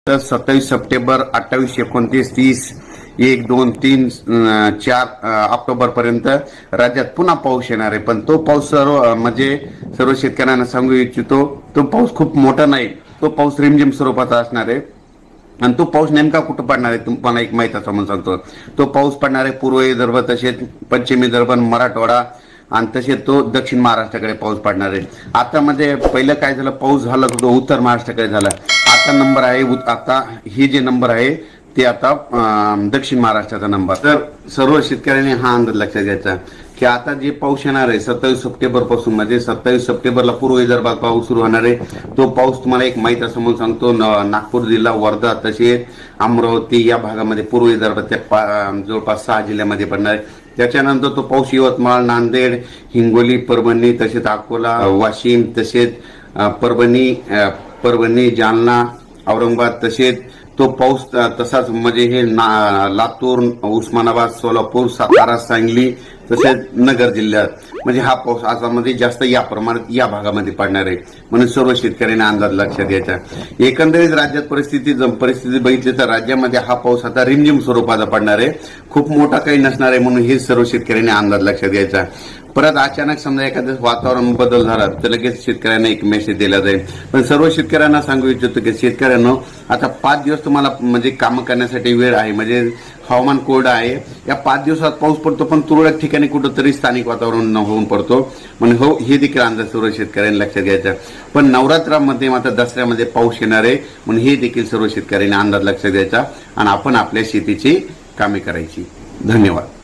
तर 27 September 28 29 30 1 2 3 4 October पर्यंत राज्यात पुन्हा पाऊस येणार आहे। पण तो पाऊस सर्व शेतकऱ्यांना सांगू इच्छितो, तो पाऊस खूप मोठा नाही, तो पाऊस रिमझिम स्वरूपाचा असणार आहे। आणि तो पाऊस नेमका कुठं पडणार आहे तुम्हाला एक माहिती समजून सांगतो। तो पाऊस पडणार आहे पूर्व विदर्भ, तसेच पश्चिम विदर्भ, मराठवाडा आणि तसेच तो दक्षिण महाराष्ट्राकडे पाऊस पडणार आहे। आता पहिलं काय झालं, पाऊस झाला तो उत्तर महाराष्ट्राकडे झाला। आता नंबर आहे, आता हे जे नंबर आहे ते आता दक्षिण महाराष्ट्राचा नंबर। तर सर्व शेतकऱ्यांनी हा अंदाज लक्षात घ्यायचा की आता जे पाऊस येणार आहे 27 सप्टेंबर पासून, 27 सप्टेंबरला पूर्व विदर्भात पाऊस सुरू होणार आहे। तो पाऊस तुम्हाला एक माहिती समोर सांगतो, नागपूर जिल्हा, वर्धा तसेच अमरावती या भागामध्ये पूर्व विदर्भातल्या जवळपास 6 जिल्ह्यामध्ये पडणार आहे। त्याच्यानंतर तो पाऊस यवतमाळ, नांदेड, हिंगोली, परभणी तसेच अकोला, वाशिम तसेच परभणी, जालना, औरंगाबाद तसेच तो पाऊस तसाच हे लातूर, उस्मानाबाद, सोलापूर, सातारा, सांगली तसेच नगर जिल्ह्यात हा पाऊस आसाममध्ये जास्त या प्रमाणात या भागामध्ये पडणार आहे। म्हणून सर्व शेतकऱ्यांनी अंदाज लक्षात घ्यायचा। एकंदरीत राज्यात परिस्थिती बघितली तर राज्यामध्ये हा पाऊस आता रिमझिम स्वरूपाचा पडणार आहे, खूप मोठा काही नसणार आहे। म्हणून हे सर्व शेतकऱ्यांनी अंदाज लक्षात घ्यायचा। परत अचानक समजा एखादं वातावरण बदल झाला तर लगेच शेतकऱ्यांना एक मेसेज दिला जाईल। पण सर्व शेतकऱ्यांना सांगू इच्छितो की शेतकऱ्यांना आता 5 दिवस तुम्हाला काम करण्यासाठी वेळ आहे, हवामान कोरडं आहे। या 5 दिवसात पाऊस पडतो, पण तुरळक ठिकाणी कुठंतरी स्थानिक वातावरण होऊन पडतो। हे देखील अंदाज सर्व शेतकऱ्यांनी लक्षात घ्यायचा। पण नवरात्रामध्ये मात्र दसऱ्यामध्ये पाऊस येणार आहे, म्हणून हे देखील सर्व शेतकऱ्यांनी अंदाज लक्षात घ्यायचा आणि आपण आपल्या शेतीची कामे करायची। धन्यवाद।